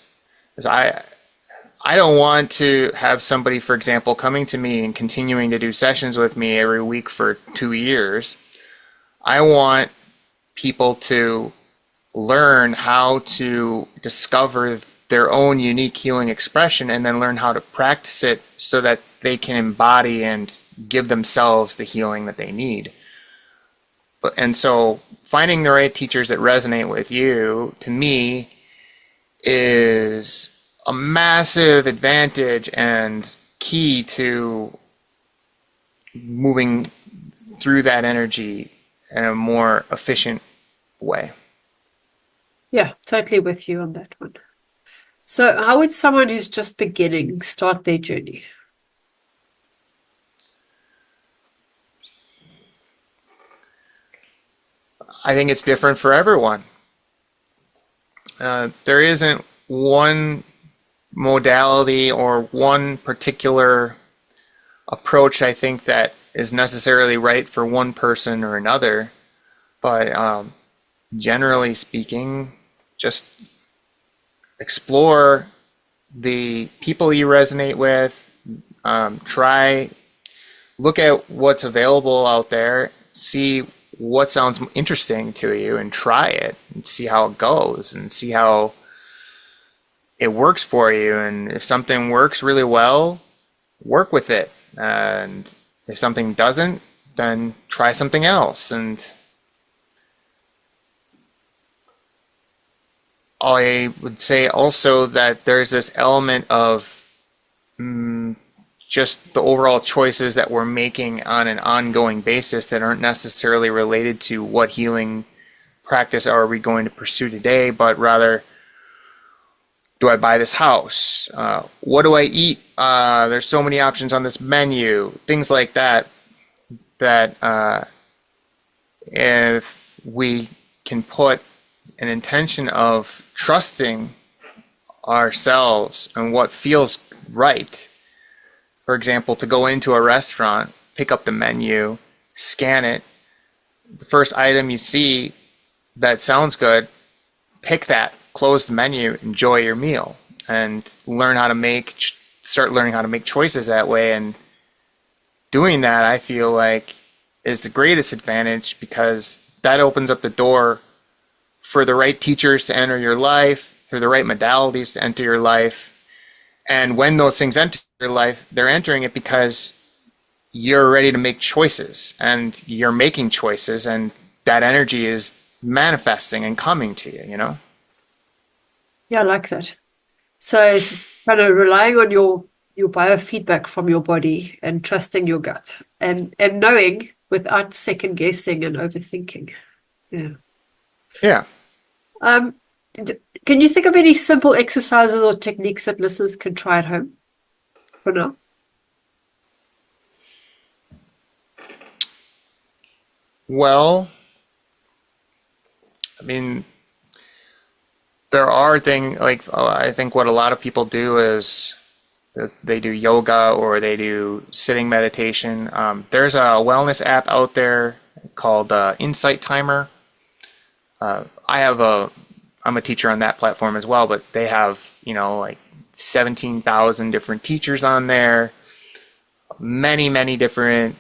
is I don't want to have somebody, for example, coming to me and continuing to do sessions with me every week for 2 years. I want people to learn how to discover their own unique healing expression and then learn how to practice it so that they can embody and give themselves the healing that they need. And so finding the right teachers that resonate with you, to me, is a massive advantage and key to moving through that energy in a more efficient way. Yeah, totally with you on that one. So how would someone who's just beginning start their journey? I think it's different for everyone. There isn't one modality or one particular approach, I think, that is necessarily right for one person or another. But generally speaking, just explore the people you resonate with. Look at what's available out there, see what sounds interesting to you, and try it and see how it goes and see how it works for you. And if something works really well, work with it. And if something doesn't, then try something else. And I would say also that there's this element of just the overall choices that we're making on an ongoing basis that aren't necessarily related to what healing practice are we going to pursue today, but rather, do I buy this house? What do I eat? There's so many options on this menu, things like that, that if we can put an intention of trusting ourselves and what feels right. For example, to go into a restaurant, pick up the menu, scan it. The first item you see that sounds good, pick that, close the menu, enjoy your meal, and start learning how to make choices that way. And doing that, I feel like, is the greatest advantage, because that opens up the door for the right teachers to enter your life, for the right modalities to enter your life. And when those things enter your life, they're entering it because you're ready to make choices, and you're making choices, and that energy is manifesting and coming to you, Yeah, I like that. So it's just kind of relying on your biofeedback from your body and trusting your gut and knowing without second guessing and overthinking. Yeah. Yeah. Can you think of any simple exercises or techniques that listeners can try at home for now? Well, I mean, there are things like, I think what a lot of people do is they do yoga or they do sitting meditation. There's a wellness app out there called Insight Timer. I'm a teacher on that platform as well, but they have, like 17,000 different teachers on there, many, many different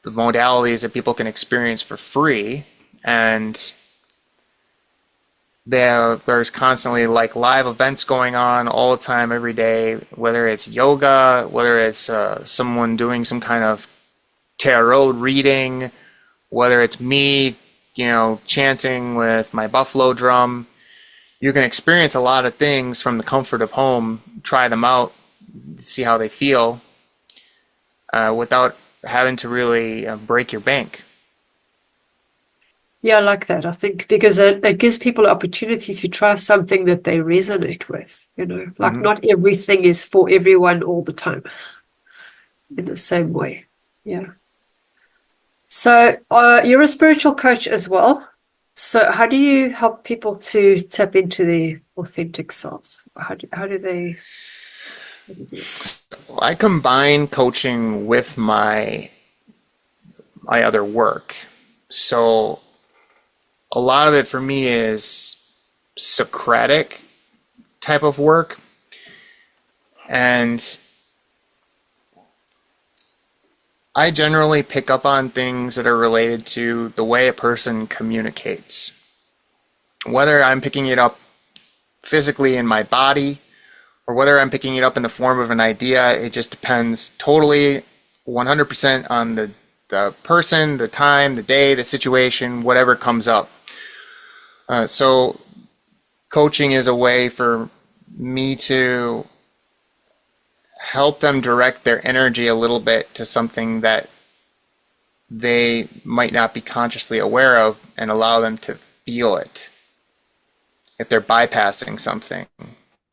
modalities that people can experience for free. And there's constantly like live events going on all the time, every day, whether it's yoga, whether it's someone doing some kind of tarot reading, whether it's me, chanting with my buffalo drum. You can experience a lot of things from the comfort of home, try them out, see how they feel, without having to really break your bank. Yeah, I like that. I think because it gives people an opportunity to try something that they resonate with, like not everything is for everyone all the time in the same way. Yeah. So you're a spiritual coach as well. So how do you help people to tap into authentic selves? How do they do it? I combine coaching with my other work. So a lot of it for me is Socratic type of work. And I generally pick up on things that are related to the way a person communicates. Whether I'm picking it up physically in my body or whether I'm picking it up in the form of an idea, it just depends totally 100% on the person, the time, the day, the situation, whatever comes up. So coaching is a way for me to help them direct their energy a little bit to something that they might not be consciously aware of and allow them to feel it. If they're bypassing something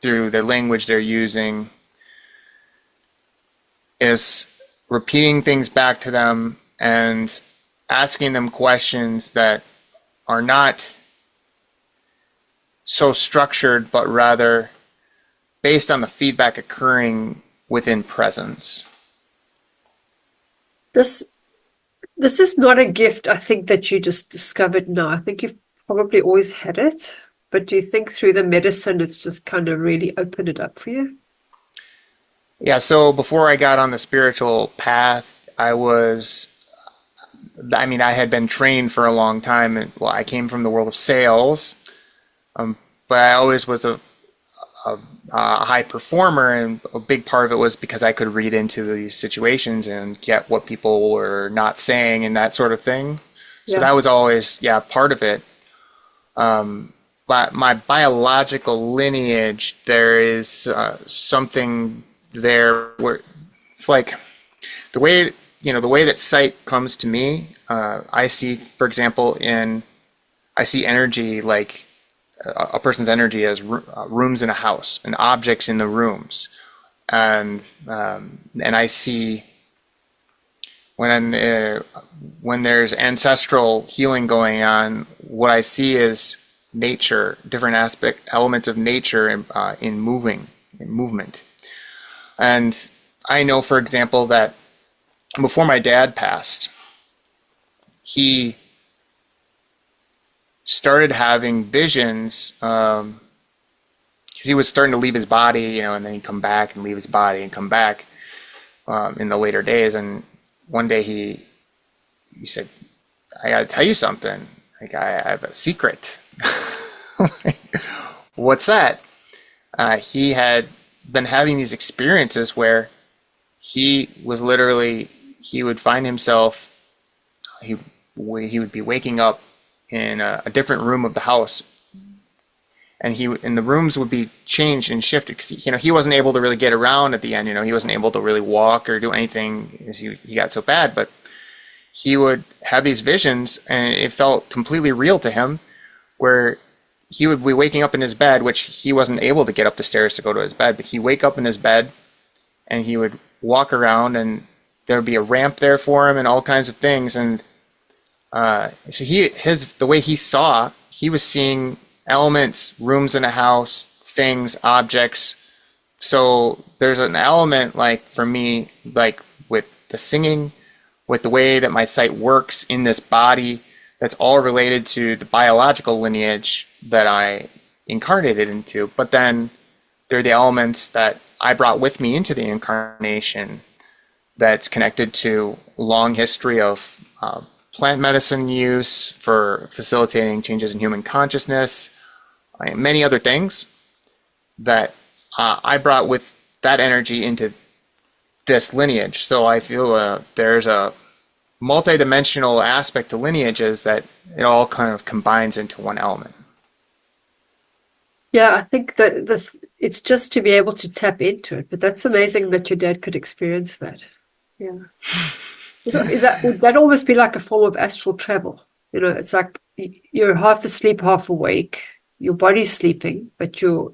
through the language they're using, is repeating things back to them and asking them questions that are not so structured, but rather based on the feedback occurring within presence. This is not a gift, I think, that you just discovered now. I think you've probably always had it, but do you think through the medicine it's just kind of really opened it up for you? Yeah, so before I got on the spiritual path, I had been trained for a long time. And, well, I came from the world of sales, but I always was a high performer, and a big part of it was because I could read into these situations and get what people were not saying and that sort of thing. So that was always, part of it. But my biological lineage, there is something there where it's like the way that sight comes to me. I see, for example, I see energy like a person's energy as rooms in a house and objects in the rooms, and I see when there's ancestral healing going on, what I see is nature, different elements of nature in movement. And I know, for example, that before my dad passed, he started having visions, because he was starting to leave his body, and then he'd come back and leave his body and come back in the later days. And one day he said, "I got to tell you something. Like, I have a secret." What's that? He had been having these experiences where he would find himself, he would be waking up in a different room of the house, and the rooms would be changed and shifted because he wasn't able to really get around at the end. He wasn't able to really walk or do anything because he got so bad. But he would have these visions, and it felt completely real to him, where he would be waking up in his bed, which he wasn't able to get up the stairs to go to his bed, but he'd wake up in his bed and he would walk around, and there would be a ramp there for him and all kinds of things. And so the way he was seeing elements, rooms in a house, things, objects. So there's an element, like for me, like with the singing, with the way that my sight works in this body, that's all related to the biological lineage that I incarnated into. But then there are the elements that I brought with me into the incarnation that's connected to a long history of plant medicine use for facilitating changes in human consciousness, and many other things that I brought with that energy into this lineage. So I feel there's a multidimensional aspect to lineages that it all kind of combines into one element. Yeah, I think that it's just to be able to tap into it. But that's amazing that your dad could experience that. Yeah. Would that almost be like a form of astral travel? It's like you're half asleep, half awake. Your body's sleeping, but your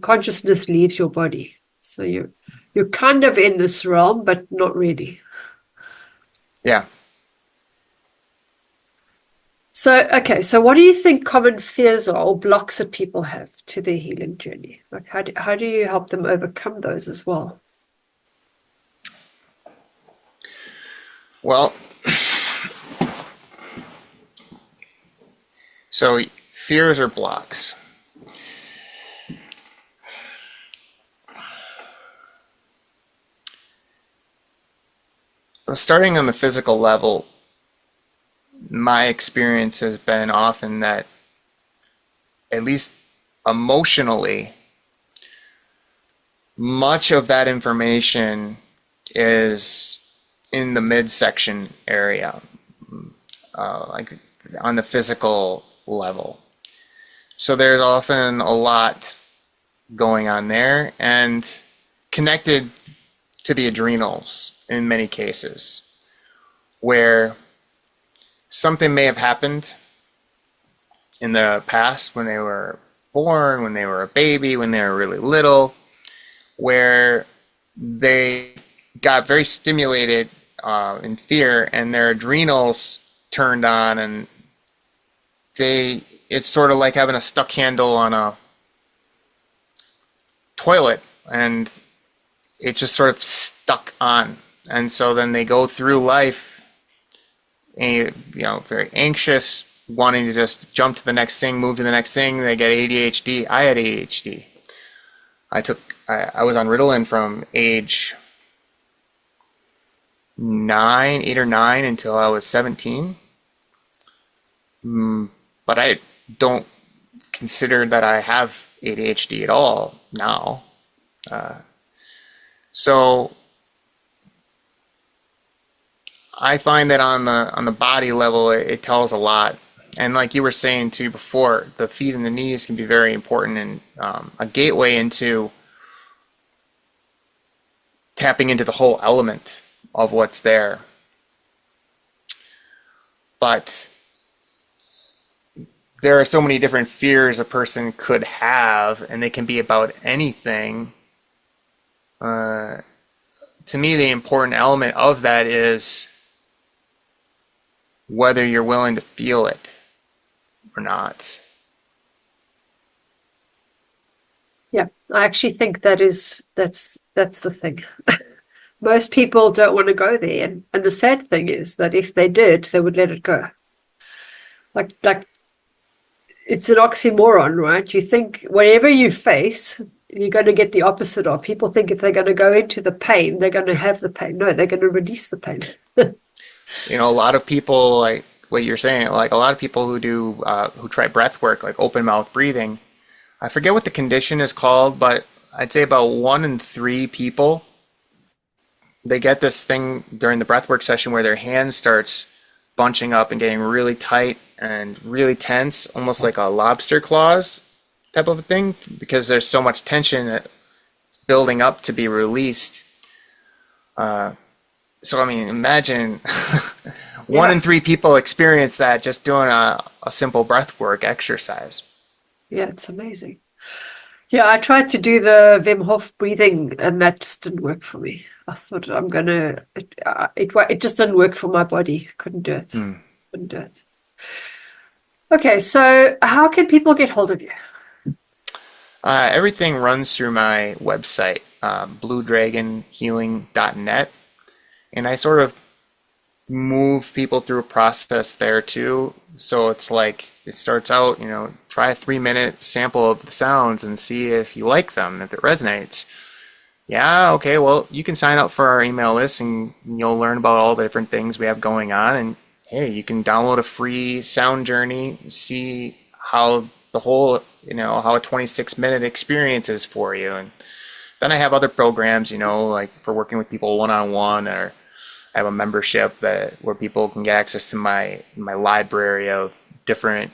consciousness leaves your body. So you're kind of in this realm, but not really. Yeah. So what do you think common fears are or blocks that people have to their healing journey? Like how do you help them overcome those as well? Well, so fears or blocks. Starting on the physical level, my experience has been often that, at least emotionally, much of that information is in the midsection area, like on the physical level. So there's often a lot going on there and connected to the adrenals in many cases, where something may have happened in the past when they were born, when they were a baby, when they were really little, where they got very stimulated in fear and their adrenals turned on, and it's sort of like having a stuck handle on a toilet, and it just sort of stuck on. And so then they go through life, very anxious, wanting to just jump to the next thing, move to the next thing. They get ADHD. I had ADHD. I was on Ritalin from age 8 or 9 until I was 17. But I don't consider that I have ADHD at all now. So I find that on the body level, it tells a lot. And like you were saying too before, the feet and the knees can be very important and a gateway into tapping into the whole element of what's there. But there are so many different fears a person could have, and they can be about anything. To me, the important element of that is whether you're willing to feel it or not. Yeah, I actually think that's the thing. Most people don't want to go there, and the sad thing is that if they did, they would let it go. Like it's an oxymoron, right? You think whatever you face, you're going to get the opposite of. People think if they're going to go into the pain, they're going to have the pain. No, they're going to release the pain. A lot of people, like what you're saying, like a lot of people who try breath work, like open mouth breathing. I forget what the condition is called, but I'd say about 1 in 3 people, they get this thing during the breathwork session where their hand starts bunching up and getting really tight and really tense, almost like a lobster claws type of a thing, because there's so much tension that building up to be released. So I mean, imagine 1 in 3 people experience that just doing a simple breathwork exercise. Yeah, it's amazing. Yeah, I tried to do the Wim Hof breathing, and that just didn't work for me. I thought it just didn't work for my body. Couldn't do it. Couldn't do it. Okay, so how can people get hold of you? Everything runs through my website, bluedragonhealing.net, and I sort of move people through a process there too. So it's like, it starts out, try a 3-minute sample of the sounds and see if you like them, if it resonates. Yeah, okay, well, you can sign up for our email list and you'll learn about all the different things we have going on. And hey, you can download a free sound journey, see how the whole, how a 26-minute experience is for you. And then I have other programs, like for working with people one-on-one, or I have a membership where people can get access to my library of different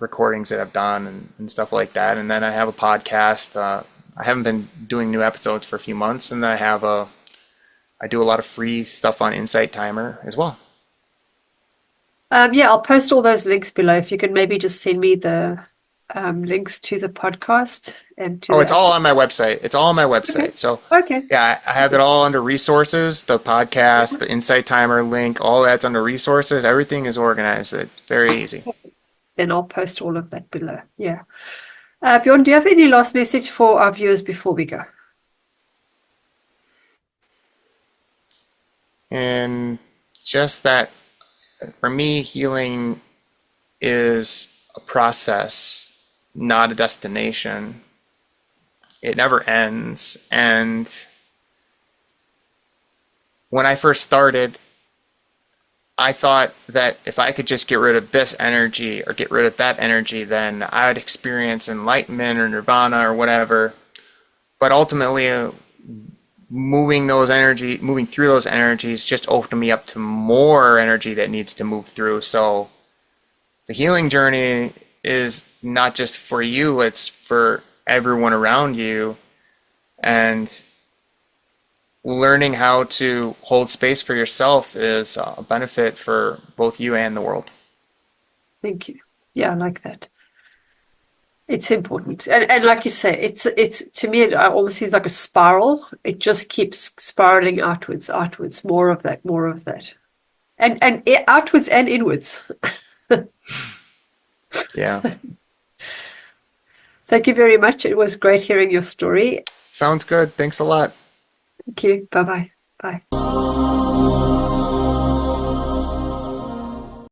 recordings that I've done and stuff like that. And then I have a podcast. I haven't been doing new episodes for a few months, and then I do a lot of free stuff on Insight Timer as well. Yeah, I'll post all those links below. If you could maybe just send me the links to the podcast and to Oh, the it's all on my website. It's all on my website. So Okay. yeah, I have it all under resources, the podcast, the Insight Timer link, all that's under resources. Everything is organized. It's very easy. Then I'll post all of that below. Yeah. Bjorn, do you have any last message for our viewers before we go? And just that for me, healing is a process, not a destination. It never ends. And when I first started, I thought that if I could just get rid of this energy or get rid of that energy, then I would experience enlightenment or nirvana or whatever. But ultimately, moving through those energies just opened me up to more energy that needs to move through. So the healing journey is not just for you, it's for everyone around you. And learning how to hold space for yourself is a benefit for both you and the world. Thank you. Yeah, I like that. It's important. And like you say, it's to me, it almost seems like a spiral. It just keeps spiraling outwards, more of that, more of that. And outwards and inwards. Yeah. Thank you very much. It was great hearing your story. Sounds good. Thanks a lot. Thank you. Bye-bye. Bye.